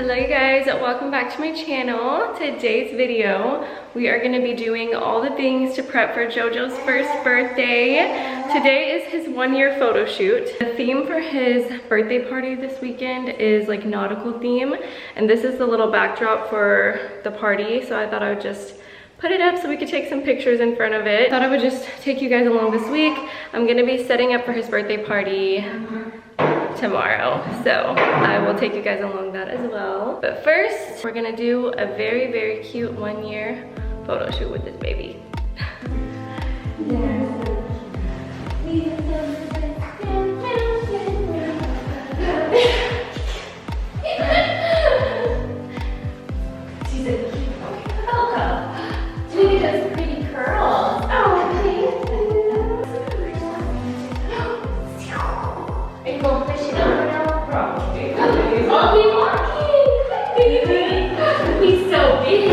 Hello you guys, welcome back to my channel. Today's video, we are gonna be doing all the things to prep for JoJo's first birthday. Today is his 1-year photo shoot. The theme for his birthday party this weekend is like nautical theme. And this is the little backdrop for the party. So I thought I would just put it up so we could take some pictures in front of it. Thought I would just take you guys along this week. I'm gonna be setting up for his birthday party tomorrow, so I will take you guys along that as well. But first, we're gonna do a very, very cute 1-year photo shoot with this baby. She's a cute Coco. Judy does pretty curls. Oh, thank you. Are you going to push it over now? Probably. Oh, he's walking. Baby. He's so big.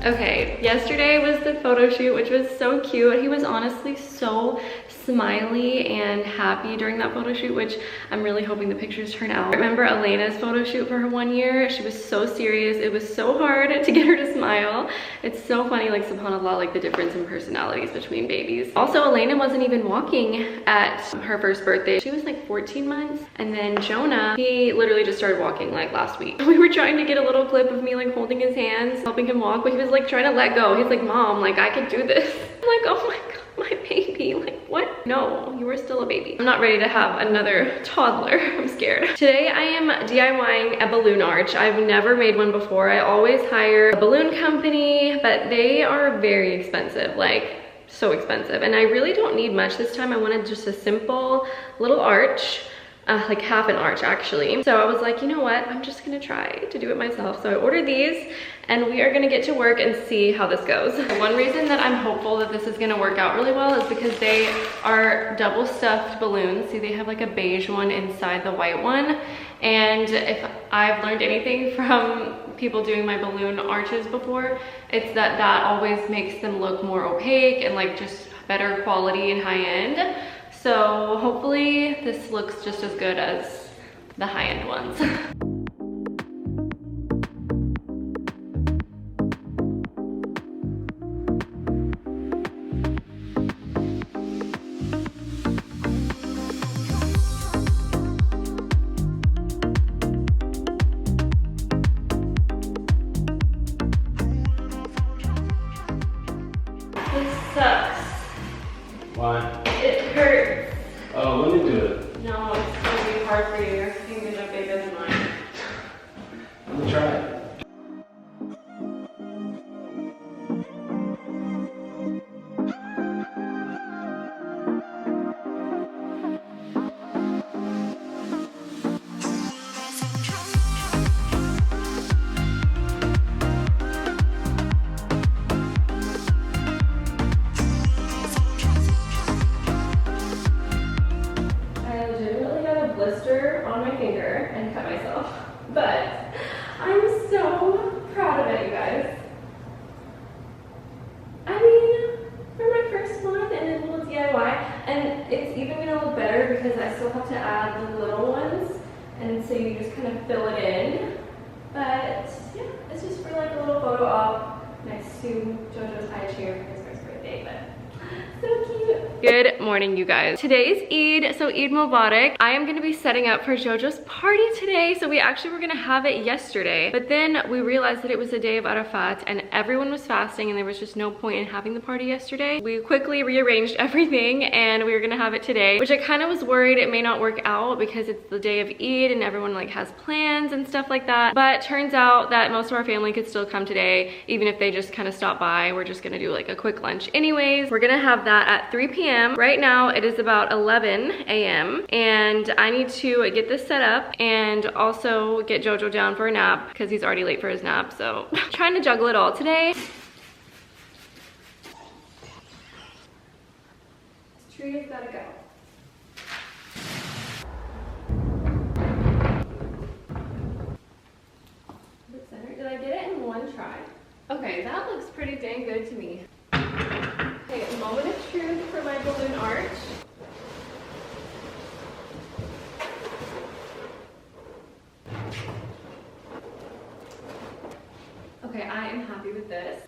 Okay, yesterday was the photo shoot, which was so cute. He was honestly so smiley and happy during that photo shoot, which I'm really hoping the pictures turn out. I remember Elena's photo shoot for her 1 year. She was so serious. It was so hard to get her to smile. It's so funny, like subhanAllah, like the difference in personalities between babies. Also, Elena wasn't even walking at her first birthday. She was like 14 months. And then Jonah, he literally just started walking like last week. We were trying to get a little clip of me like holding his hands, helping him walk, but he was like trying to let go. He's like, Mom, like I could do this. I'm like, oh my God, my baby, like what? No, you are still a baby. I'm not ready to have another toddler. I'm scared. Today I am DIYing a balloon arch. I've never made one before. I always hire a balloon company, but they are very expensive, like so expensive. And I really don't need much this time. I wanted just a simple little arch. Like half an arch actually. So I was like, you know what? I'm just gonna try to do it myself. So I ordered these and we are gonna get to work and see how this goes. One reason that I'm hopeful that this is gonna work out really well is because they are double stuffed balloons. See, they have like a beige one inside the white one. And if I've learned anything from people doing my balloon arches before, it's that that always makes them look more opaque and like just better quality and high end. So hopefully this looks just as good as the high-end ones. This sucks. Why? It hurts. Oh, let me do it. No, it's gonna be hard for you. Your fingers are bigger than mine. Let me try it. Blister on my finger and cut myself, but I'm so proud of it, you guys. I mean, for my first one and a little DIY, and it's even gonna look better because I still have to add the little ones, and so you just kind of fill it in. But yeah, it's just for like a little photo op next to JoJo's high chair for his first birthday, but so cute. Good morning, you guys. Today is Eid, so Eid Mubarak. I am gonna be setting up for JoJo's party today. So we actually were gonna have it yesterday, but then we realized that it was the day of Arafat and everyone was fasting and there was just no point in having the party yesterday. We quickly rearranged everything and we were gonna have it today, which I kind of was worried it may not work out because it's the day of Eid and everyone like has plans and stuff like that. But turns out that most of our family could still come today, even if they just kind of stop by. We're just gonna do like a quick lunch anyways. We're gonna have that at 3 p.m. Right now it is about 11 a.m. and I need to get this set up and also get JoJo down for a nap because he's already late for his nap. So trying to juggle it all today. This tree has gotta go. Did I get it in one try? Okay, that looks pretty dang good to me. Okay, a moment of truth for my balloon arch. Okay, I am happy with this.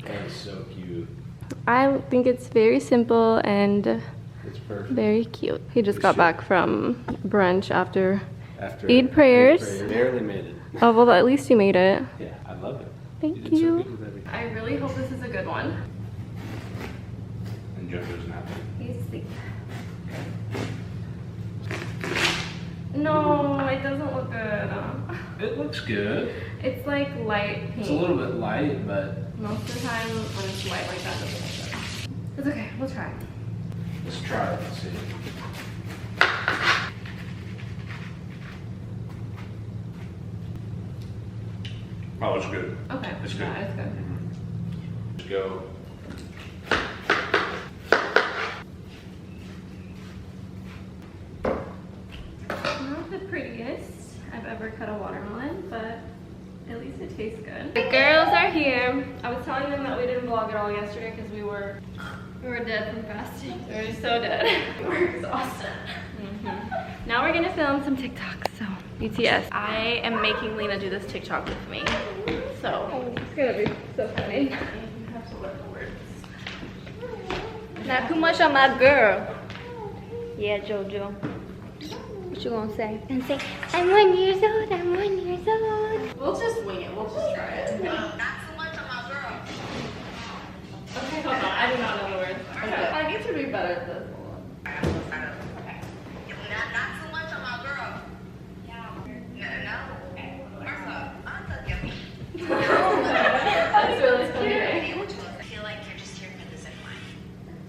That is so cute. I think it's very simple and It's perfect. very cute. He just got back from brunch after After Eid prayers. Barely made it. Oh, well, at least you made it. Yeah, I love it. Thank did so you. good with everything. I really hope this is a good one. And JoJo's not there. He's asleep. No, it doesn't look good. It looks good. It's like light pink. It's a little bit light, but Most of the time when it's light like that, it doesn't look good. It's okay, we'll try. let's try it and see. Oh, it's good. Okay, It's good. yeah, it's good. Let's go. Not the prettiest I've ever cut a watermelon, but at least it tastes good. The girls are here. I was telling them that we didn't vlog at all yesterday because we were dead from fasting. We were so dead. We were exhausted. Now we're gonna film some TikToks, so BTS. I am making Lena do this TikTok with me. So it's gonna be so funny. You have to learn the words. Not too much on my girl. Yeah, JoJo. What you gonna say? And say, I'm 1 year old, I'm 1 year old. We'll just wing it. We'll just try it. Not too much on my girl. Okay, hold on. I do not know the words. Okay. I need to be better at this. Okay. Not too much on my girl. No. First off, I'm talking. That's really funny. I feel like you're just here for the zip line.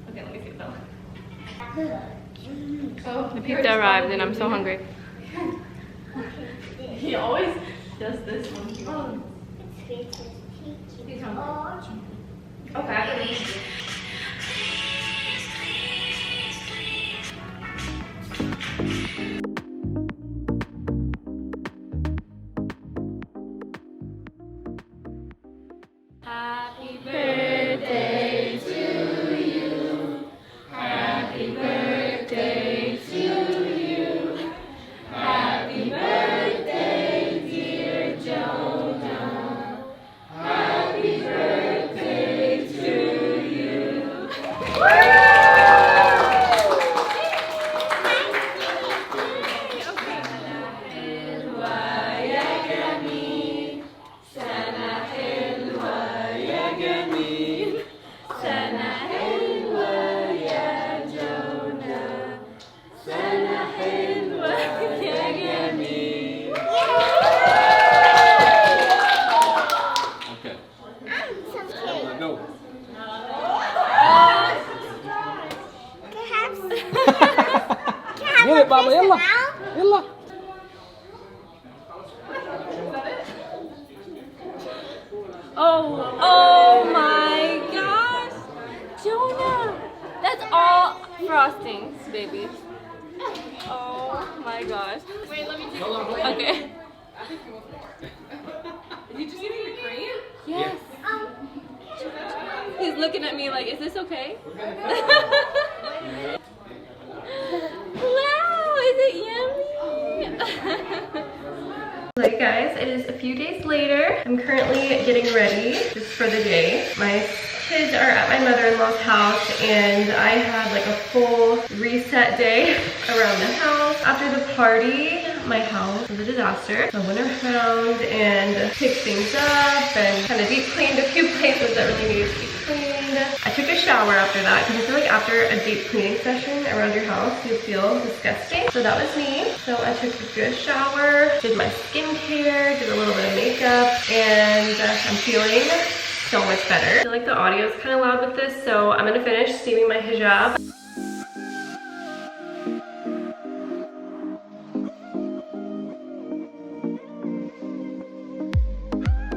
Okay, let me see it though. Oh, the pizza arrived and I'm so hungry. He always does this one. He's hungry. Okay. Happy birthday to you. Happy birthday to you. Happy birthday, dear Jonah. Happy birthday to you. Oh my gosh. Jonah. That's all frostings, baby. Oh my gosh. Wait, let me take it. Okay. Did you just eat the cream? Yes. He's looking at me like, is this okay? Wow, is it yummy? Like guys, it is a few days later. I'm currently getting ready just for the day. My kids are at my mother-in-law's house and I had like a full reset day around the house. After the party, my house was a disaster. So I went around and picked things up and kind of deep cleaned a few places that really needed to be cleaned. I took a shower after that because I feel like after a deep cleaning session around your house, you feel disgusting. So that was me. So I took a good shower, did my skincare, did a little bit of makeup, and I'm feeling so much better. I feel like the audio is kind of loud with this, so I'm gonna finish steaming my hijab.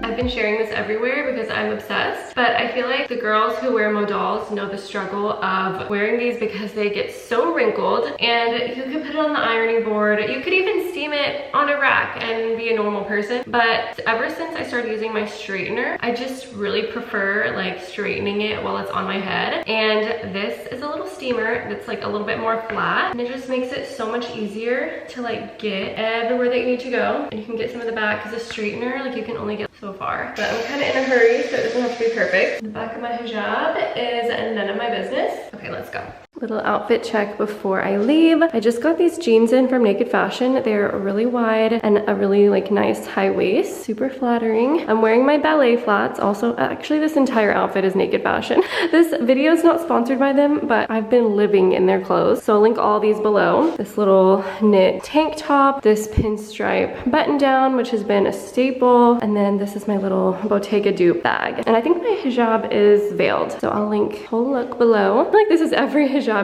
I've been sharing this everywhere because I'm obsessed, but I feel like the girls who wear modals know the struggle of wearing these because they get so wrinkled, and you can put it on the ironing board. You could even steam it on a rack and be a normal person. But ever since I started using my straightener, I just really prefer like straightening it while it's on my head. And this is a little steamer that's like a little bit more flat, and it just makes it so much easier to like get everywhere that you need to go. And you can get some of the back because a straightener, like you can only get so far. But I'm kind of in a hurry, so it doesn't have to be perfect. The back of my hijab is none of my business. Okay, let's go. Little outfit check before I leave. I just got these jeans in from Naked Fashion. They're really wide and a really like nice high waist, super flattering. I'm wearing my ballet flats. Also, actually this entire outfit is Naked Fashion. This video is not sponsored by them, but I've been living in their clothes. So I'll link all these below. This little knit tank top, this pinstripe button down, which has been a staple. And then this is my little Bottega dupe bag. And I think my hijab is veiled. So I'll link whole look below. I feel like this is every hijabi's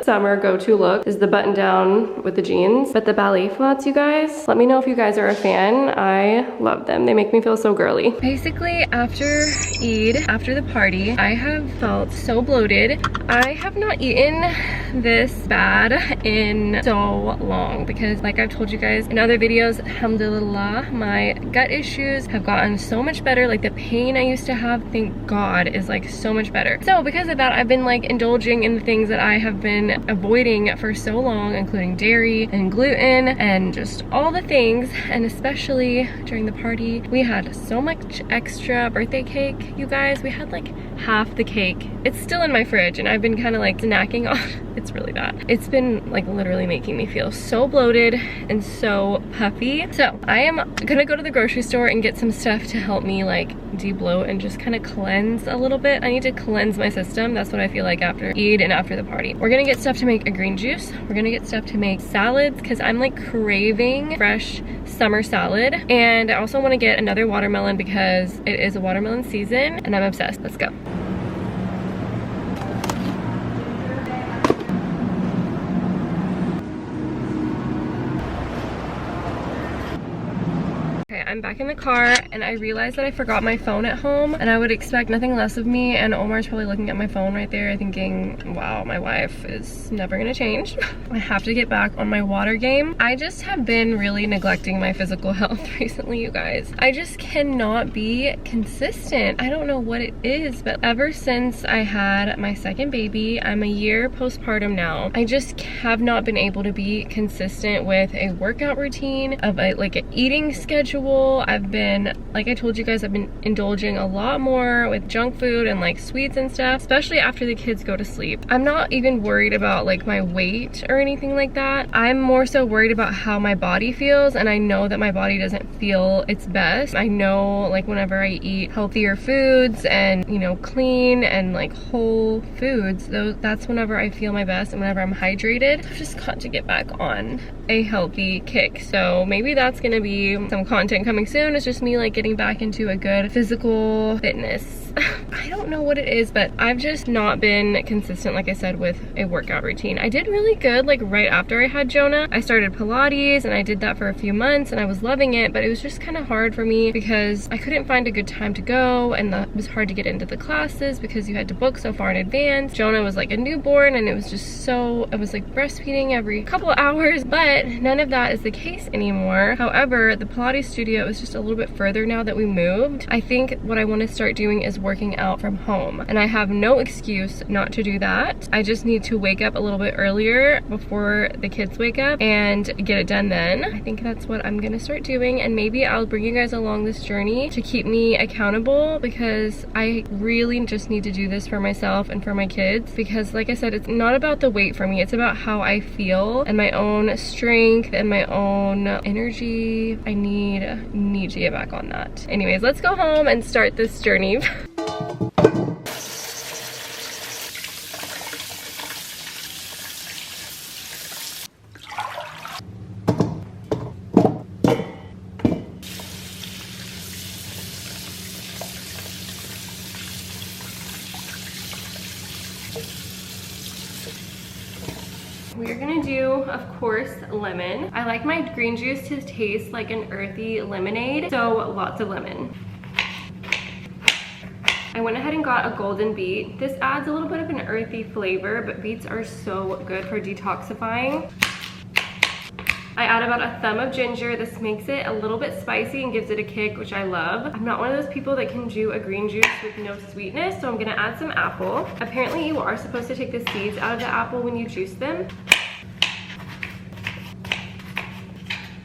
summer go-to look, is the button down with the jeans. But the ballet flats, you guys, let me know if you guys are a fan. I love them. They make me feel so girly. Basically, after Eid, after the party, I have felt so bloated. I have not eaten this bad in so long because like I've told you guys in other videos, alhamdulillah, my gut issues have gotten so much better. Like the pain I used to have, thank God, is like so much better. So because of that, I've been like indulging in the things that I have been avoiding for so long, including dairy and gluten and just all the things. And especially during the party, we had so much extra birthday cake, you guys. We had like half the cake. It's still in my fridge and I've been kind of like snacking on. It's really bad. It's been like literally making me feel so bloated and so puffy. So I am gonna go to the grocery store and get some stuff to help me like de-bloat and just kind of cleanse a little bit. I need to cleanse my system. That's what I feel like after Eid and after the party. We're gonna get stuff to make a green juice. We're gonna get stuff to make salads because I'm like craving fresh summer salad. And I also want to get another watermelon because it is a watermelon season and I'm obsessed. Let's go. I'm back in the car and I realized that I forgot my phone at home, and I would expect nothing less of me, and Omar's probably looking at my phone right there thinking, wow, my wife is never gonna change. I have to get back on my water game. I just have been really neglecting my physical health recently, you guys. I just cannot be consistent. I don't know what it is, but ever since I had my second baby, I'm a year postpartum now, I just have not been able to be consistent with a workout routine, of a like an eating schedule. I've been, like I told you guys, I've been indulging a lot more with junk food and like sweets and stuff, especially after the kids go to sleep. I'm not even worried about like my weight or anything like that. I'm more so worried about how my body feels, and I know that my body doesn't feel its best. I know like whenever I eat healthier foods and, you know, clean and like whole foods, that's whenever I feel my best and whenever I'm hydrated. I've just got to get back on a healthy kick. So maybe that's gonna be some content coming soon. It's just me like getting back into a good physical fitness I don't know what it is, but I've just not been consistent, like I said, with a workout routine. I did really good like right after I had Jonah. I started Pilates and I did that for a few months and I was loving it, but it was just kind of hard for me because I couldn't find a good time to go, and it was hard to get into the classes because you had to book so far in advance. Jonah was like a newborn and it was just so, I was like breastfeeding every couple of hours, but none of that is the case anymore. However, the Pilates studio is just a little bit further now that we moved. I think what I want to start doing is working out from home, and I have no excuse not to do that. I just need to wake up a little bit earlier before the kids wake up and get it done then. I think that's what I'm gonna start doing, and maybe I'll bring you guys along this journey to keep me accountable, because I really just need to do this for myself and for my kids, because like I said, it's not about the weight for me, it's about how I feel and my own strength and my own energy. I need to get back on that. Anyways, let's go home and start this journey. We are gonna do, of course, lemon. I like my green juice to taste like an earthy lemonade, so lots of lemon. I went ahead and got a golden beet. This adds a little bit of an earthy flavor, but beets are so good for detoxifying. I add about a thumb of ginger. This makes it a little bit spicy and gives it a kick, which I love. I'm not one of those people that can do a green juice with no sweetness, so I'm gonna add some apple. Apparently you are supposed to take the seeds out of the apple when you juice them.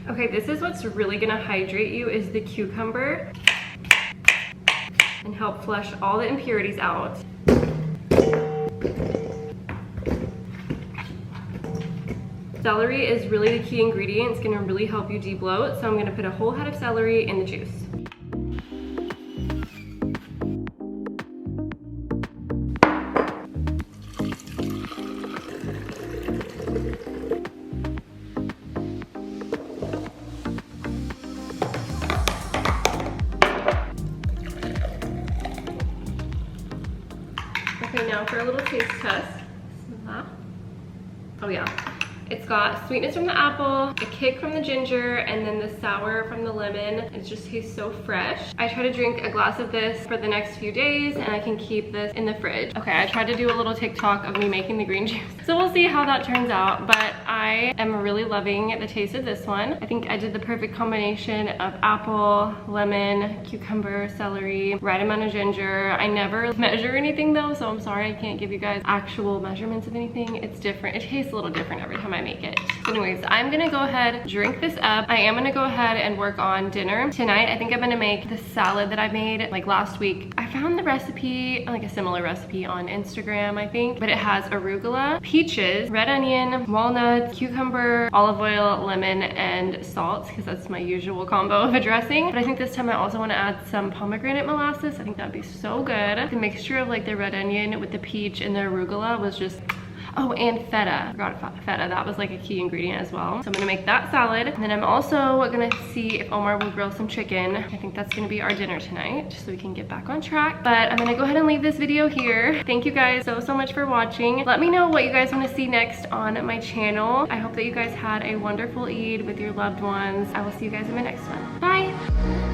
Okay, this is what's really gonna hydrate you, is the cucumber and help flush all the impurities out. Celery is really the key ingredient. It's gonna really help you de-bloat, so I'm gonna put a whole head of celery in the juice. Okay, now for a little taste test. Smell that. Oh yeah. It's got sweetness from the apple, a kick from the ginger, and then the sour from the lemon. It just tastes so fresh. I try to drink a glass of this for the next few days, and I can keep this in the fridge. Okay, I tried to do a little TikTok of me making the green juice, so we'll see how that turns out, but I am really loving the taste of this one. I think I did the perfect combination of apple, lemon, cucumber, celery, right amount of ginger. I never measure anything though, so I'm sorry I can't give you guys actual measurements of anything. It's different. It tastes a little different every time I make it. Anyways, I'm gonna go ahead, drink this up. I am gonna go ahead and work on dinner. Tonight, I think I'm gonna make the salad that I made like last week. I found the recipe, like a similar recipe on Instagram, I think, but it has arugula, peaches, red onion, walnuts, cucumber, olive oil, lemon, and salt, because that's my usual combo of a dressing. But I think this time I also wanna add some pomegranate molasses. I think that'd be so good. The mixture of like the red onion with the peach and the arugula was just, oh, and feta. I forgot about feta. That was like a key ingredient as well. So I'm gonna make that salad. And then I'm also gonna see if Omar will grill some chicken. I think that's gonna be our dinner tonight, so we can get back on track. But I'm gonna go ahead and leave this video here. Thank you guys so much for watching. Let me know what you guys wanna see next on my channel. I hope that you guys had a wonderful Eid with your loved ones. I will see you guys in my next one. Bye.